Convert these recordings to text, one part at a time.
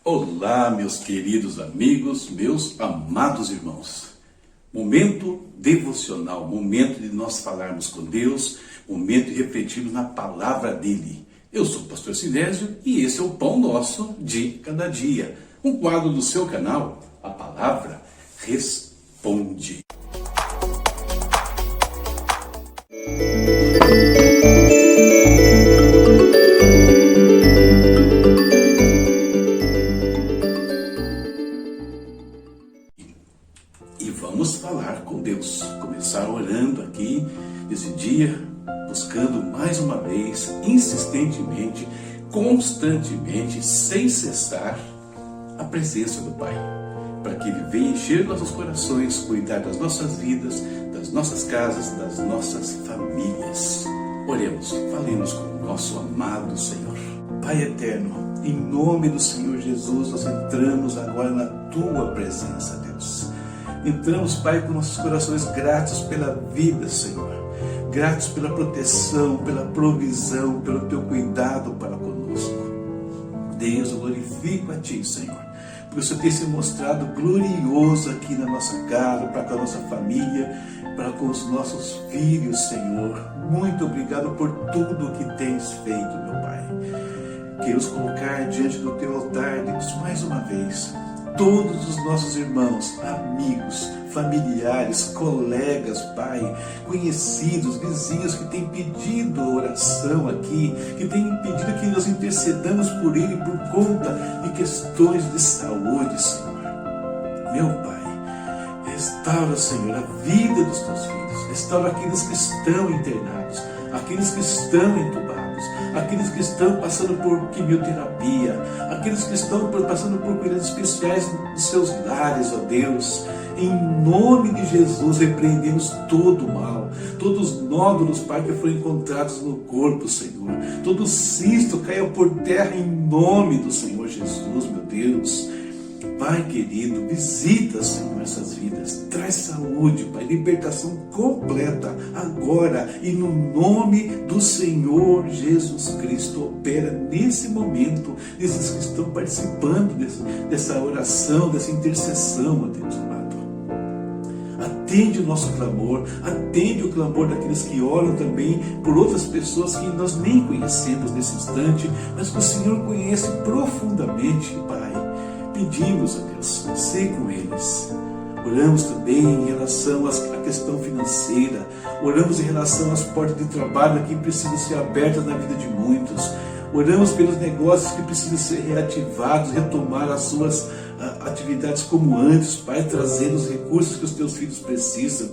Olá, meus queridos amigos, meus amados irmãos. Momento devocional, momento de nós falarmos com Deus, momento de refletirmos na palavra dele. Eu sou o pastor Sinésio e esse é o Pão Nosso de Cada Dia, um quadro do seu canal, a palavra responde. E vamos falar com Deus, começar orando aqui nesse dia, buscando mais uma vez, insistentemente, constantemente, sem cessar, a presença do Pai, para que Ele venha encher nossos corações, cuidar das nossas vidas, das nossas casas, das nossas famílias. Oremos, falemos com o nosso amado Senhor. Pai eterno, em nome do Senhor Jesus, nós entramos agora na Tua presença, Deus. Entramos, Pai, com nossos corações gratos pela vida, Senhor. Gratos pela proteção, pela provisão, pelo Teu cuidado para conosco. Deus, eu glorifico a Ti, Senhor, porque o Senhor tem se mostrado glorioso aqui na nossa casa, para com a nossa família, para com os nossos filhos, Senhor. Muito obrigado por tudo que tens feito, meu Pai. Queremos colocar diante do Teu altar, Deus, mais uma vez, todos os nossos irmãos, amigos, familiares, colegas, Pai, conhecidos, vizinhos que têm pedido oração aqui, que têm pedido que nós intercedamos por ele por conta de questões de saúde, Senhor. Meu Pai, restaura, Senhor, a vida dos Teus filhos, restaura aqueles que estão internados, aqueles que estão entubados, aqueles que estão passando por quimioterapia, aqueles que estão passando por cuidados especiais dos seus lares, ó Deus. Em nome de Jesus, repreendemos todo o mal, todos os nódulos, Pai, que foram encontrados no corpo, Senhor. Todo cisto caia por terra em nome do Senhor Jesus, meu Deus. Pai querido, visita, Senhor, essas vidas. Traz saúde, Pai, libertação completa agora e no nome do Senhor Jesus Cristo. Opera nesse momento, nesses que estão participando dessa oração, dessa intercessão, ó Deus amado. Atende o nosso clamor, atende o clamor daqueles que oram também por outras pessoas que nós nem conhecemos nesse instante, mas que o Senhor conhece profundamente, Pai. Pedimos a Deus, sê com eles. Oramos também em relação à questão financeira, oramos em relação às portas de trabalho que precisam ser abertas na vida de muitos. Oramos pelos negócios que precisam ser reativados, retomar as suas atividades como antes, Pai, trazer os recursos que os Teus filhos precisam.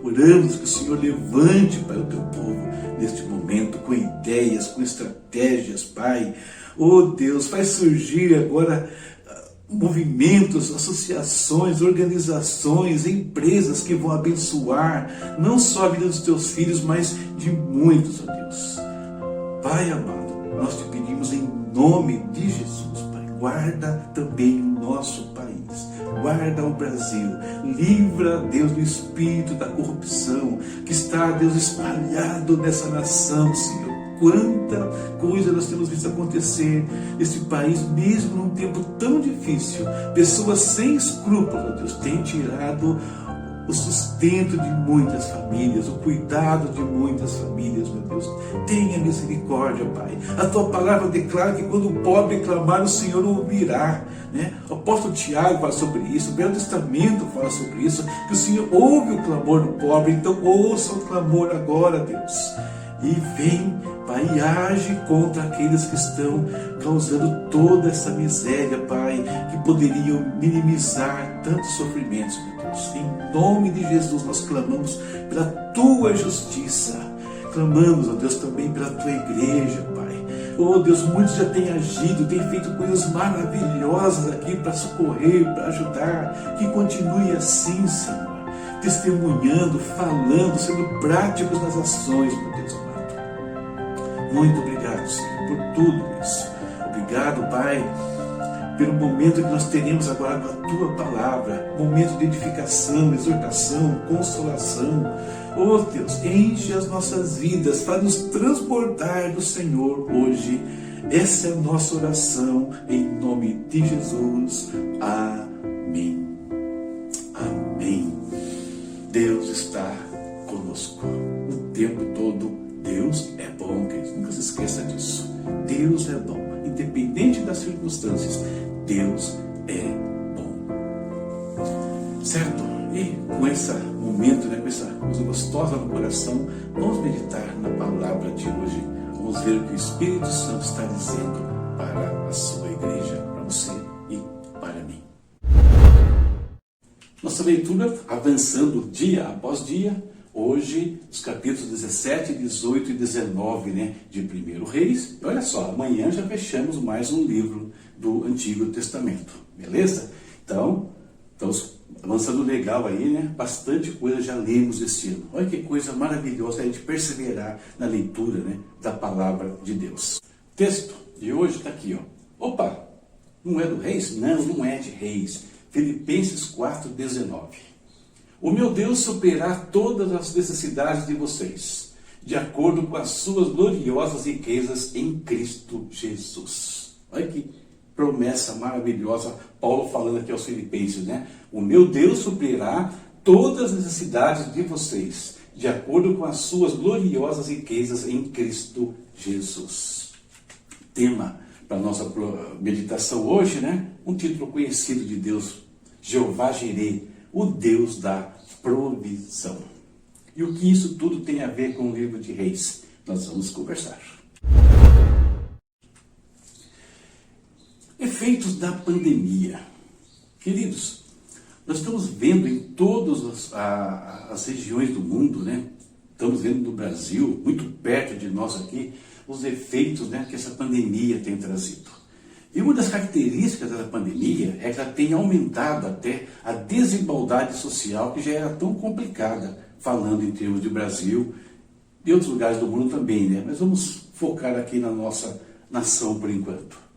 Oramos que o Senhor levante, Pai, o Teu povo neste momento com ideias, com estratégias, Pai. Oh Deus, faz surgir agora movimentos, associações, organizações, empresas que vão abençoar não só a vida dos Teus filhos, mas de muitos, ó Deus. Pai amado, nós te pedimos em nome de Jesus, Pai, guarda também o nosso país, guarda o Brasil, livra, Deus, do espírito da corrupção que está, Deus, espalhado nessa nação, Senhor. Quanta coisa nós temos visto acontecer nesse país, mesmo num tempo tão difícil. Pessoas sem escrúpulos, ó Deus, têm tirado o sustento de muitas famílias, o cuidado de muitas famílias, meu Deus. Tenha misericórdia, Pai. A Tua palavra declara que quando o pobre clamar, o Senhor ouvirá, né? O apóstolo Tiago fala sobre isso, o Velho Testamento fala sobre isso, que o Senhor ouve o clamor do pobre. Então ouça o clamor agora, Deus. E vem, Pai, e age contra aqueles que estão causando toda essa miséria, Pai, que poderiam minimizar tantos sofrimentos, meu Deus. Em nome de Jesus nós clamamos pela Tua justiça. Clamamos, ó Deus, também pela Tua igreja, Pai. Oh Deus, muitos já têm agido, têm feito coisas maravilhosas aqui para socorrer, para ajudar. Que continue assim, Senhor. Testemunhando, falando, sendo práticos nas ações, meu Deus amado. Muito obrigado, Senhor, por tudo isso. Obrigado, Pai, pelo momento que nós teremos agora com a Tua palavra, momento de edificação, exortação, consolação. Oh Deus, enche as nossas vidas para nos transportar do Senhor hoje Essa é a nossa oração, em nome de Jesus. Amém. Amém. Deus está conosco o tempo todo. Deus é bom, queridos. Nunca se esqueça disso. Deus é bom. Independente das circunstâncias, Deus é bom. Certo? E com esse momento, com essa coisa gostosa no coração, vamos meditar na palavra de hoje. Vamos ver o que o Espírito Santo está dizendo para a sua igreja, para você e para mim. Nossa leitura avançando dia após dia. Hoje, os capítulos 17, 18 e 19, de 1 Reis. E olha só, amanhã já fechamos mais um livro do Antigo Testamento. Beleza? Então, estamos avançando legal aí, Bastante coisa já lemos esse ano. Olha que coisa maravilhosa a gente perseverar na leitura, da palavra de Deus. O texto de hoje está aqui, ó. Opa! Não é do Reis? Não, não é de Reis. Filipenses 4:19. O meu Deus suprirá todas as necessidades de vocês, de acordo com as suas gloriosas riquezas em Cristo Jesus. Olha que promessa maravilhosa, Paulo falando aqui aos Filipenses, O meu Deus suprirá todas as necessidades de vocês, de acordo com as suas gloriosas riquezas em Cristo Jesus. Tema para a nossa meditação hoje, Um título conhecido de Deus, Jeová Jireh, o Deus da provisão. E o que isso tudo tem a ver com o livro de Reis? Nós vamos conversar. Efeitos da pandemia. Queridos, nós estamos vendo em todas as regiões do mundo, Estamos vendo no Brasil, muito perto de nós aqui, os efeitos que essa pandemia tem trazido. E uma das características da pandemia é que ela tem aumentado até a desigualdade social, que já era tão complicada, falando em termos de Brasil e outros lugares do mundo também, Mas vamos focar aqui na nossa nação por enquanto.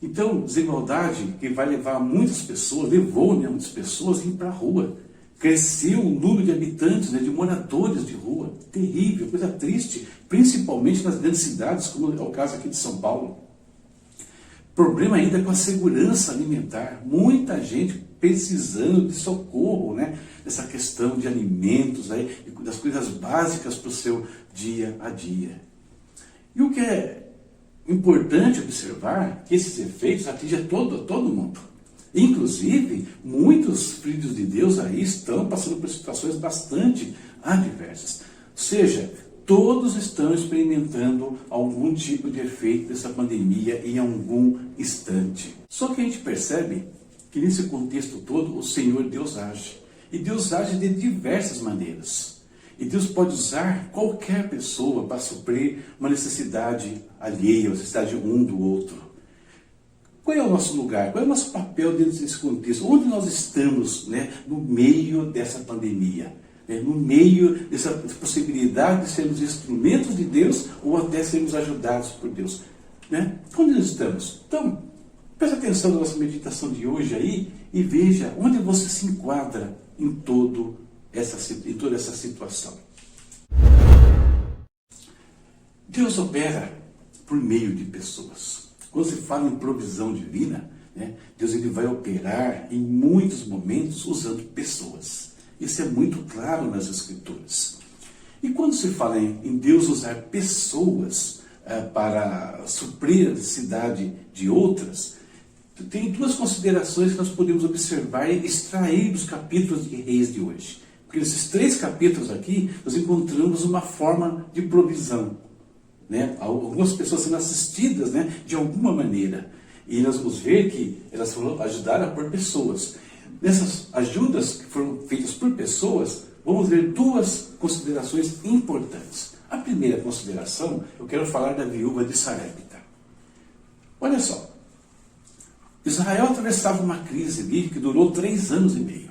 Então, desigualdade que vai levar muitas pessoas, levou muitas pessoas a ir para a rua. Cresceu o número de habitantes, de moradores de rua. Terrível, coisa triste, principalmente nas grandes cidades, como é o caso aqui de São Paulo. Problema ainda com a segurança alimentar. Muita gente precisando de socorro, nessa questão de alimentos, das coisas básicas para o seu dia a dia. E o que é importante observar que esses efeitos atingem todo mundo. Inclusive, muitos filhos de Deus aí estão passando por situações bastante adversas. Ou seja, todos estão experimentando algum tipo de efeito dessa pandemia em algum instante. Só que a gente percebe que nesse contexto todo o Senhor Deus age. E Deus age de diversas maneiras. E Deus pode usar qualquer pessoa para suprir uma necessidade alheia, uma necessidade um do outro. Qual é o nosso lugar? Qual é o nosso papel dentro desse contexto? Onde nós estamos no meio dessa pandemia? No meio dessa possibilidade de sermos instrumentos de Deus ou até sermos ajudados por Deus. Onde nós estamos? Então, preste atenção na nossa meditação de hoje aí e veja onde você se enquadra em toda essa situação. Deus opera por meio de pessoas. Quando se fala em provisão divina, Deus ele vai operar em muitos momentos usando pessoas. Isso é muito claro nas Escrituras. E quando se fala em Deus usar pessoas para suprir a necessidade de outras, tem duas considerações que nós podemos observar e extrair dos capítulos de Reis de hoje. Porque nesses 3 capítulos aqui, nós encontramos uma forma de provisão. Algumas pessoas sendo assistidas de alguma maneira. E nós vamos ver que elas foram ajudadas por pessoas. Nessas ajudas que foram feitas por pessoas, vamos ver 2 considerações importantes. A primeira consideração, eu quero falar da viúva de Sarepta. Olha só, Israel atravessava uma crise ali que durou 3 anos e meio.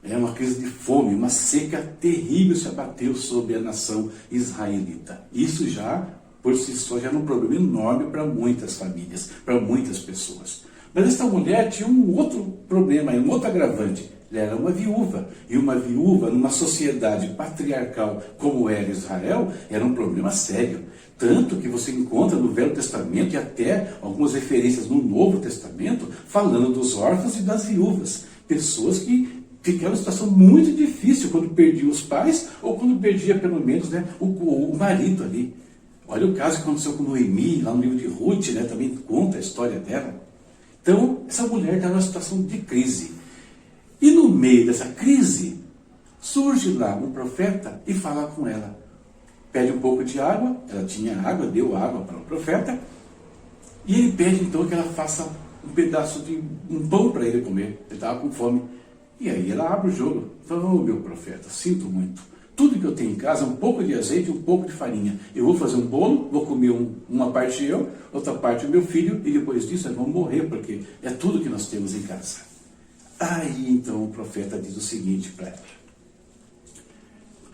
É uma crise de fome, uma seca terrível se abateu sobre a nação israelita. Isso já, por si só, já era um problema enorme para muitas famílias, para muitas pessoas. Mas esta mulher tinha um outro problema, um outro agravante. Ela era uma viúva. E uma viúva, numa sociedade patriarcal como era Israel, era um problema sério. Tanto que você encontra no Velho Testamento e até algumas referências no Novo Testamento falando dos órfãos e das viúvas. Pessoas que ficaram em situação muito difícil quando perdiam os pais ou quando perdia pelo menos, né, o marido ali. Olha o caso que aconteceu com Noemi, lá no livro de Ruth, né, também conta a história dela. Então, essa mulher está numa situação de crise. E no meio dessa crise, surge lá um profeta e fala com ela. Pede um pouco de água, ela tinha água, deu água para o profeta, e ele pede então que ela faça um pedaço de um pão para ele comer. Ele estava com fome. E aí ela abre o jogo. Fala, ô meu profeta, sinto muito. Tudo que eu tenho em casa é um pouco de azeite e um pouco de farinha. Eu vou fazer um bolo, vou comer uma parte eu, outra parte o meu filho, e depois disso nós vamos morrer, porque é tudo que nós temos em casa. Aí então o profeta diz o seguinte para ela.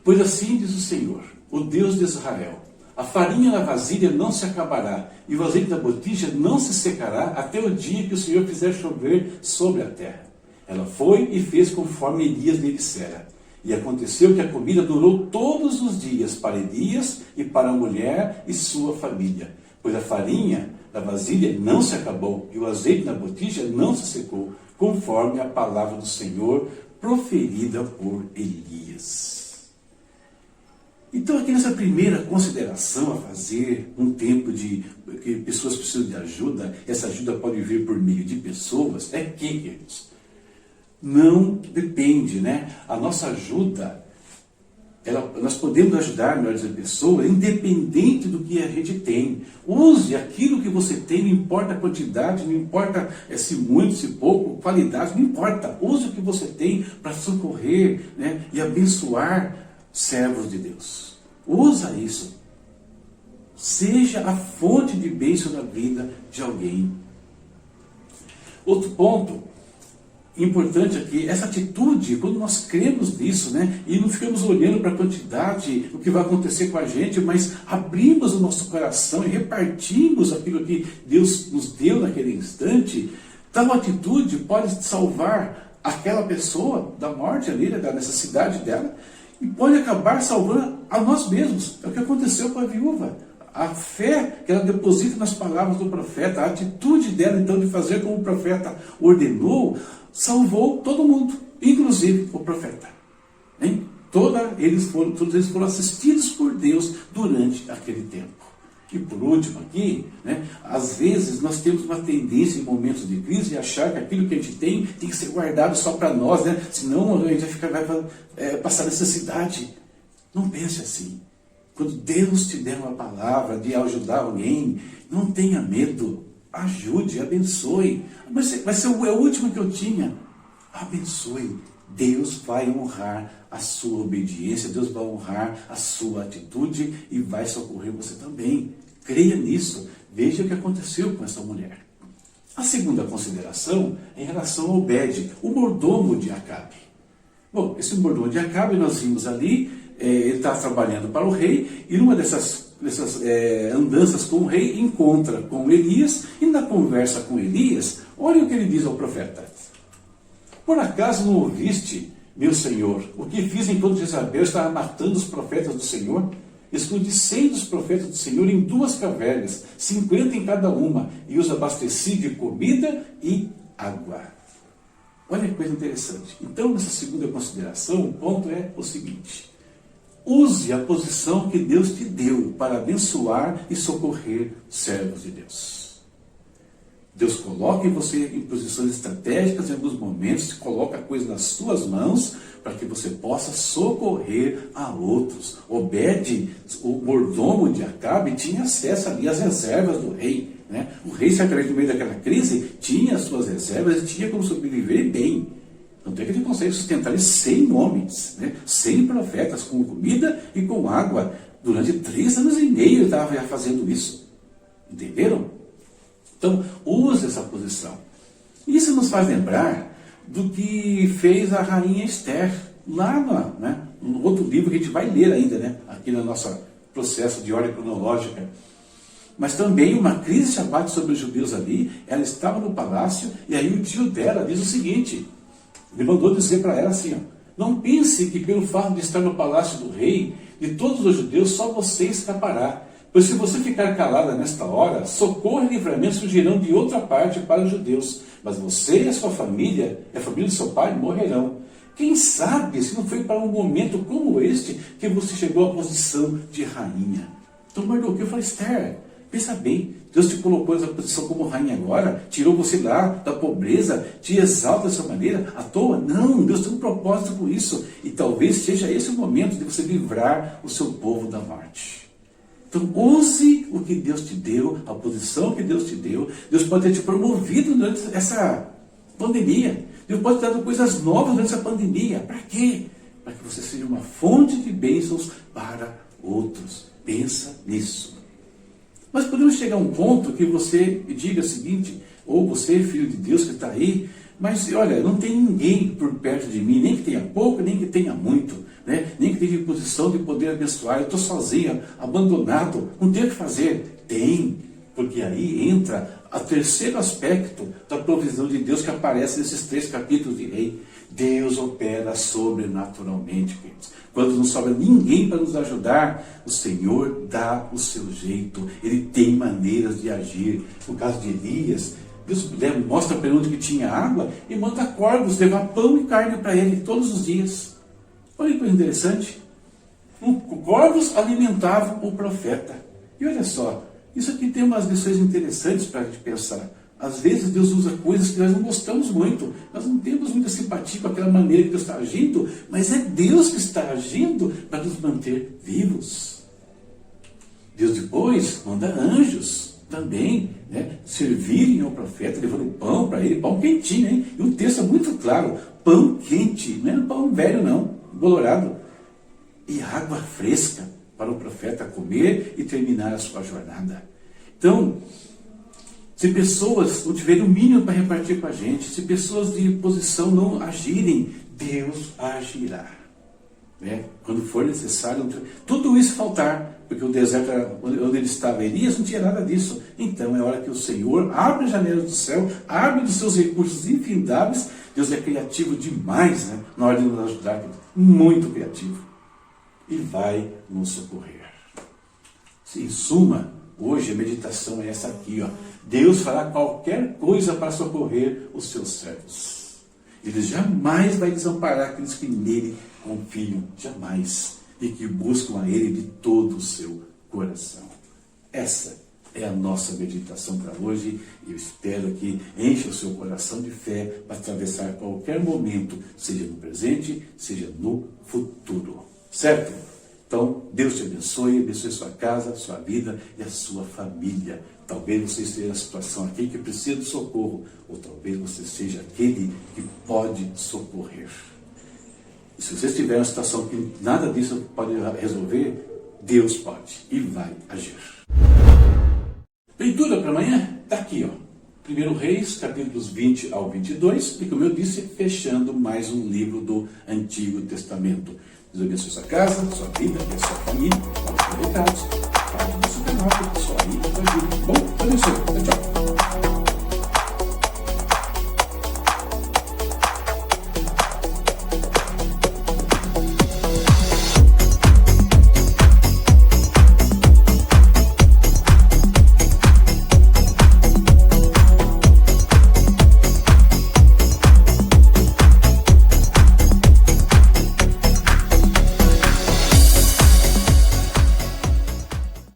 Pois assim diz o Senhor, o Deus de Israel, a farinha na vasilha não se acabará, e o azeite da botija não se secará, até o dia que o Senhor fizer chover sobre a terra. Ela foi e fez conforme Elias lhe dissera. E aconteceu que a comida durou todos os dias para Elias e para a mulher e sua família. Pois a farinha da vasilha não se acabou e o azeite na botija não se secou, conforme a palavra do Senhor proferida por Elias. Então aqui nessa primeira consideração a fazer, um tempo de que pessoas precisam de ajuda, essa ajuda pode vir por meio de pessoas, é que, queridos, não depende, né? A nossa ajuda, nós podemos ajudar, melhor dizendo, pessoas, independente do que a gente tem. Use aquilo que você tem, não importa a quantidade, não importa se muito, se pouco, qualidade, não importa. Use o que você tem para socorrer, né? E abençoar servos de Deus. Usa isso. Seja a fonte de bênção na vida de alguém. Outro ponto importante aqui, essa atitude, quando nós cremos nisso, né, e não ficamos olhando para a quantidade, o que vai acontecer com a gente, mas abrimos o nosso coração e repartimos aquilo que Deus nos deu naquele instante, tal atitude pode salvar aquela pessoa da morte ali, da necessidade dela, e pode acabar salvando a nós mesmos. É o que aconteceu com a viúva. A fé que ela deposita nas palavras do profeta, a atitude dela então de fazer como o profeta ordenou, salvou todo mundo, inclusive o profeta. Hein? Todos eles foram assistidos por Deus durante aquele tempo. E por último aqui, né, às vezes nós temos uma tendência em momentos de crise de achar que aquilo que a gente tem que ser guardado só para nós, né? Senão a gente vai passar necessidade. Não pense assim. Quando Deus te der uma palavra de ajudar alguém, não tenha medo. Ajude, abençoe. Vai ser o último que eu tinha. Abençoe. Deus vai honrar a sua obediência, Deus vai honrar a sua atitude e vai socorrer você também. Creia nisso. Veja o que aconteceu com essa mulher. A segunda consideração é em relação ao Obed, o mordomo de Acabe. Bom, esse mordomo de Acabe nós vimos ali, ele está trabalhando para o rei e numa dessas andanças com o rei encontra com Elias e na conversa com Elias, olha o que ele diz ao profeta. Por acaso não ouviste, meu senhor, o que fiz enquanto Jezabel estava matando os profetas do Senhor? Escondi 100 dos profetas do Senhor em 2 cavernas, 50 em cada uma, e os abasteci de comida e água. Olha que coisa interessante. Então, nessa segunda consideração, o ponto é o seguinte. Use a posição que Deus te deu para abençoar e socorrer servos de Deus. Deus coloca você em posições estratégicas em alguns momentos, coloca a coisa nas suas mãos para que você possa socorrer a outros. Obed, o mordomo de Acabe, tinha acesso ali às reservas do rei. Né? O rei, certamente, no meio daquela crise, tinha as suas reservas e tinha como sobreviver bem. Tanto é que ele consegue sustentar 100 homens, né? 100 profetas com comida e com água. Durante 3 anos e meio ele estava fazendo isso. Entenderam? Então, use essa posição. Isso nos faz lembrar do que fez a rainha Esther, lá no outro livro que a gente vai ler ainda, né? Aqui no nosso processo de ordem cronológica. Mas também uma crise se abate sobre os judeus ali, ela estava no palácio, e aí o tio dela diz o seguinte, Ele mandou dizer para ela assim, ó, não pense que pelo fato de estar no palácio do rei, de todos os judeus, só você escapará. Pois se você ficar calada nesta hora, socorro e livramento surgirão de outra parte para os judeus. Mas você e a sua família, e a família do seu pai, morrerão. Quem sabe se não foi para um momento como este que você chegou à posição de rainha. Então Mardoqueu falou, Esther, pensa bem, Deus te colocou nessa posição como rainha agora, tirou você lá da pobreza, te exalta dessa maneira, à toa? Não, Deus tem um propósito com isso. E talvez seja esse o momento de você livrar o seu povo da morte. Então, use o que Deus te deu, a posição que Deus te deu. Deus pode ter te promovido durante essa pandemia. Deus pode ter dado coisas novas durante essa pandemia. Para quê? Para que você seja uma fonte de bênçãos para outros. Pensa nisso. Mas podemos chegar a um ponto que você diga o seguinte, ou você, filho de Deus que está aí, mas olha, não tem ninguém por perto de mim, nem que tenha pouco, nem que tenha muito, né? Nem que tenha posição de poder abençoar, eu estou sozinho, abandonado, não tenho o que fazer. Tem, porque aí entra o terceiro aspecto da provisão de Deus que aparece nesses 3 capítulos de Rei. Deus opera sobrenaturalmente, queridos. Quando não sobra ninguém para nos ajudar, o Senhor dá o seu jeito. Ele tem maneiras de agir. No caso de Elias, Deus mostra para ele onde que tinha água e manda corvos levar pão e carne para ele todos os dias. Olha que coisa interessante. Corvos alimentavam o profeta. E olha só, isso aqui tem umas lições interessantes para a gente pensar. Às vezes Deus usa coisas que nós não gostamos muito. Nós não temos muita simpatia com aquela maneira que Deus está agindo, mas é Deus que está agindo para nos manter vivos. Deus depois manda anjos também, né, servirem ao profeta, levando pão para ele, pão quentinho, hein? E o texto é muito claro, pão quente, não é pão velho não, bolorado. E água fresca para o profeta comer e terminar a sua jornada. Então, se pessoas não tiverem o mínimo para repartir com a gente, se pessoas de posição não agirem, Deus agirá. Né? Quando for necessário, tudo isso faltar, porque o deserto onde ele estava, Elias, não tinha nada disso. Então é hora que o Senhor abre as janelas do céu, abre dos seus recursos infindáveis. Deus é criativo demais, né? Na hora de nos ajudar, muito criativo. E vai nos socorrer. Em suma, hoje a meditação é essa aqui, ó. Deus fará qualquer coisa para socorrer os seus servos. Ele jamais vai desamparar aqueles que nele confiam, jamais, e que buscam a Ele de todo o seu coração. Essa é a nossa meditação para hoje, e eu espero que encha o seu coração de fé para atravessar qualquer momento, seja no presente, seja no futuro. Certo? Então, Deus te abençoe sua casa, sua vida e a sua família. Talvez você esteja na situação aqui que precisa de socorro, ou talvez você seja aquele que pode socorrer. E se você estiver em uma situação que nada disso pode resolver, Deus pode e vai agir. Leitura para amanhã está aqui, ó. 1 Reis, capítulos 20 ao 22, e como eu disse, fechando mais um livro do Antigo Testamento. Deus abençoe sua casa, sua vida e a sua família. Vamos para recados. Parte do nosso canal, pessoal aí, bom, abençoe. Tchau, tchau.